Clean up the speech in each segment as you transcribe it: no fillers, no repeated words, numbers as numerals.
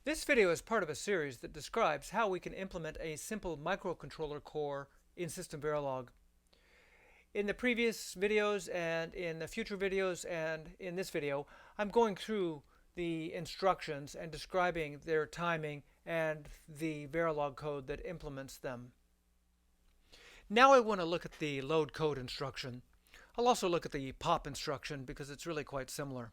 This video is part of a series that describes how we can implement a simple microcontroller core in System Verilog. In the previous videos and in the future videos and in this video, I'm going through the instructions and describing their timing and the Verilog code that implements them. Now I want to look at the load code instruction. I'll also look at the pop instruction because it's really quite similar.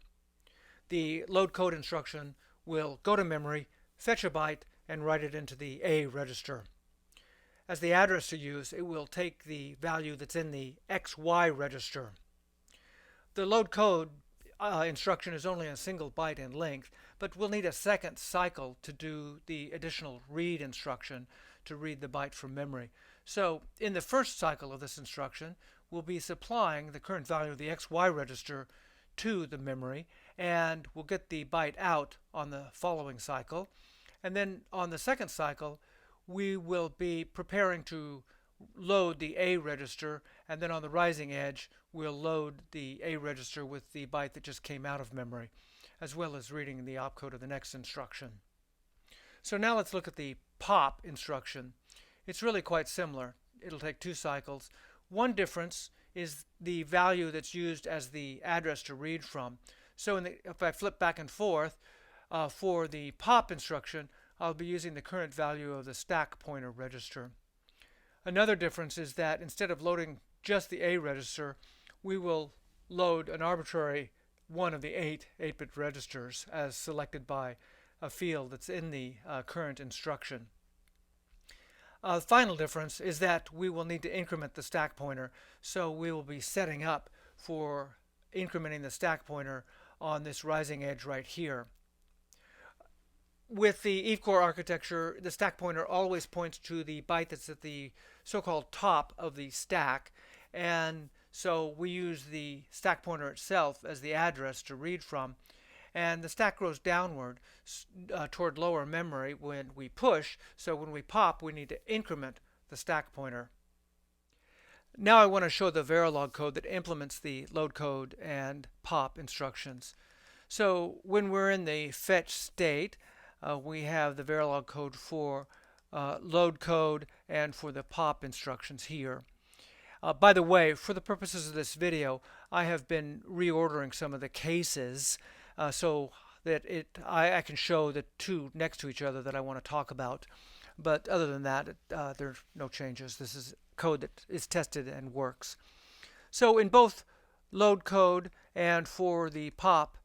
The load code instruction will go to memory, fetch a byte, and write it into the A register. As the address to use, it will take the value that's in the XY register. The load code instruction is only a single byte in length, but we'll need a second cycle to do the additional read instruction to read the byte from memory. So in the first cycle of this instruction, we'll be supplying the current value of the XY register to the memory, and we'll get the byte out on the following cycle. And then on the second cycle, we will be preparing to load the A register, and then on the rising edge, we'll load the A register with the byte that just came out of memory, as well as reading the opcode of the next instruction. So now let's look at the pop instruction. It's really quite similar. It'll take two cycles. One difference is the value that's used as the address to read from. So if I flip back and forth for the pop instruction, I'll be using the current value of the stack pointer register. Another difference is that instead of loading just the A register, we will load an arbitrary one of the 8-bit registers as selected by a field that's in the current instruction. The final difference is that we will need to increment the stack pointer, so we will be setting up for incrementing the stack pointer on this rising edge right here. With the EveCore architecture, the stack pointer always points to the byte that's at the so-called top of the stack, and so we use the stack pointer itself as the address to read from. And the stack grows downward toward lower memory when we push, so when we pop, we need to increment the stack pointer. Now I want to show the Verilog code that implements the load code and pop instructions. So when we're in the fetch state, we have the Verilog code for load code and for the pop instructions here. By the way, for the purposes of this video, I have been reordering some of the cases so that I can show the two next to each other that I want to talk about. But other than that, there's no changes. This is code that is tested and works. So in both load code and for the pop,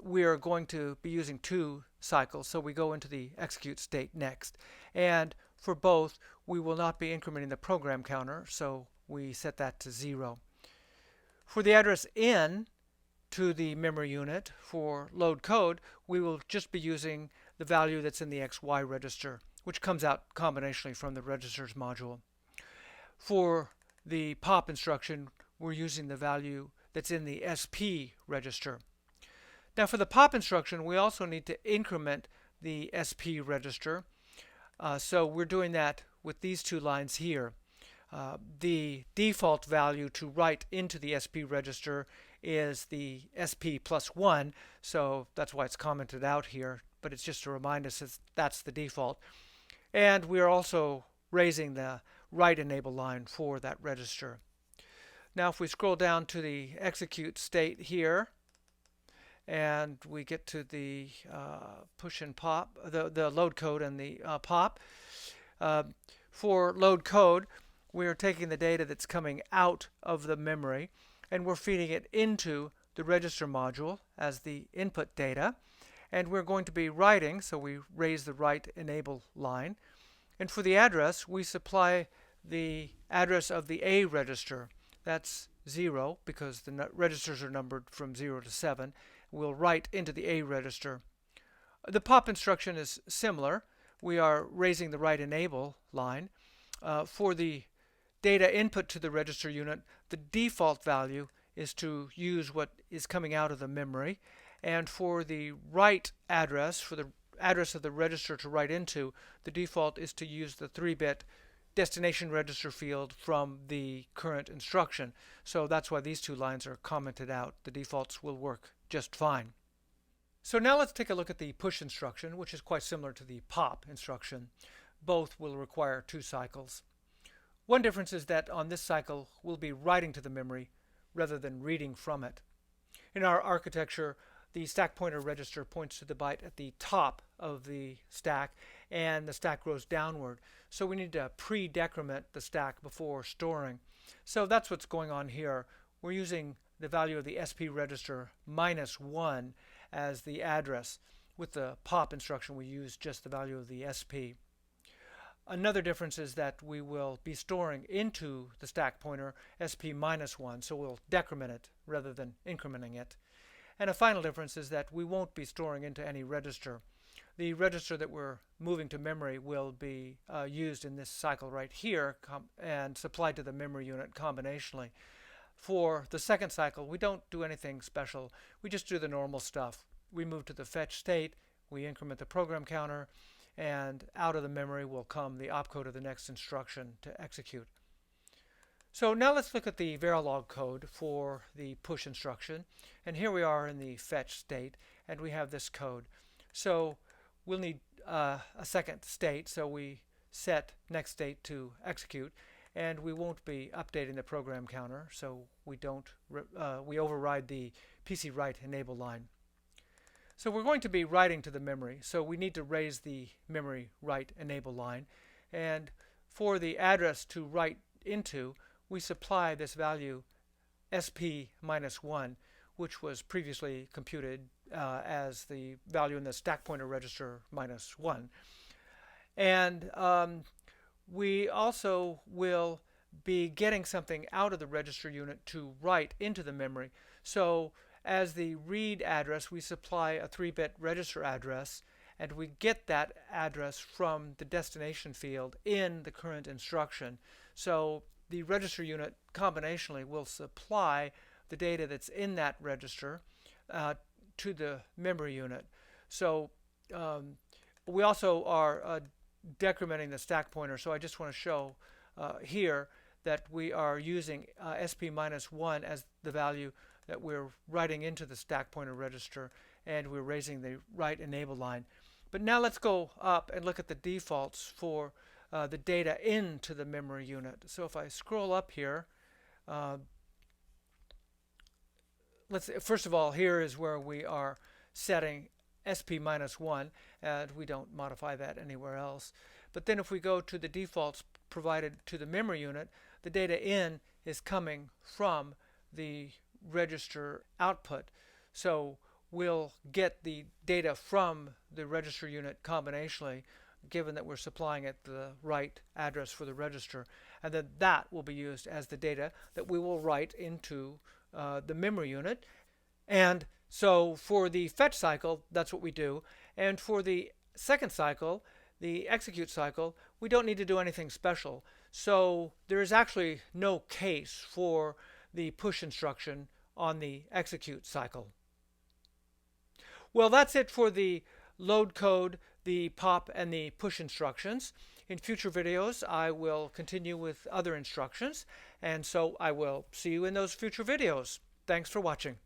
we are going to be using two cycles. So we go into the execute state next. And for both, we will not be incrementing the program counter, so we set that to 0. For the address in to the memory unit for load code, we will just be using the value that's in the XY register, which comes out combinationally from the registers module. For the pop instruction, we're using the value that's in the SP register. Now for the pop instruction, we also need to increment the SP register. So we're doing that with these two lines here. The default value to write into the SP register is the SP plus 1, so that's why it's commented out here, but it's just to remind us that that's the default. And we are also raising the write enable line for that register. Now if we scroll down to the execute state here, and we get to the push and pop, the load code and the pop. For load code, we are taking the data that's coming out of the memory and we're feeding it into the register module as the input data. And we're going to be writing, so we raise the write enable line. And for the address, we supply the address of the A register. That's 0 because the registers are numbered from 0 to 7. We'll write into the A register. The pop instruction is similar. We are raising the write enable line. For the data input to the register unit, the default value is to use what is coming out of the memory. And for the write address, for the address of the register to write into, the default is to use the 3-bit destination register field from the current instruction. So that's why these two lines are commented out. The defaults will work just fine. So now let's take a look at the push instruction, which is quite similar to the pop instruction. Both will require 2 cycles. One difference is that on this cycle, we'll be writing to the memory rather than reading from it. In our architecture, the stack pointer register points to the byte at the top of the stack, and the stack grows downward. So we need to pre-decrement the stack before storing. So that's what's going on here. We're using the value of the SP register -1 as the address. With the pop instruction, we use just the value of the SP. Another difference is that we will be storing into the stack pointer SP-1, so we'll decrement it rather than incrementing it. And a final difference is that we won't be storing into any register. The register that we're moving to memory will be used in this cycle right here and supplied to the memory unit combinationally. For the second cycle, we don't do anything special. We just do the normal stuff. We move to the fetch state, we increment the program counter, and out of the memory will come the opcode of the next instruction to execute. So now let's look at the Verilog code for the push instruction. And here we are in the fetch state, and we have this code. So we'll need a second state, so we set next state to execute, and we won't be updating the program counter, so we override the PC write enable line. So we're going to be writing to the memory, so we need to raise the memory write enable line. And for the address to write into, we supply this value SP-1, which was previously computed as the value in the stack pointer register -1. And we also will be getting something out of the register unit to write into the memory. So as the read address, we supply a 3-bit register address, and we get that address from the destination field in the current instruction. So the register unit combinationally will supply the data that's in that register to the memory unit. So we also are decrementing the stack pointer, so I just want to show here that we are using SP-1 as the value that we're writing into the stack pointer register, and we're raising the write enable line. But now let's go up and look at the defaults for the data into the memory unit. So if I scroll up here, first of all, here is where we are setting SP-1, and we don't modify that anywhere else. But then if we go to the defaults provided to the memory unit, the data in is coming from the register output. So we'll get the data from the register unit combinationally, given that we're supplying it the right address for the register, and then that will be used as the data that we will write into the memory unit. And so for the fetch cycle, that's what we do. And for the second cycle, the execute cycle, we don't need to do anything special. So there is actually no case for the push instruction on the execute cycle. Well, that's it for the load code, the pop, and the push instructions. In future videos, I will continue with other instructions, and so I will see you in those future videos. Thanks for watching.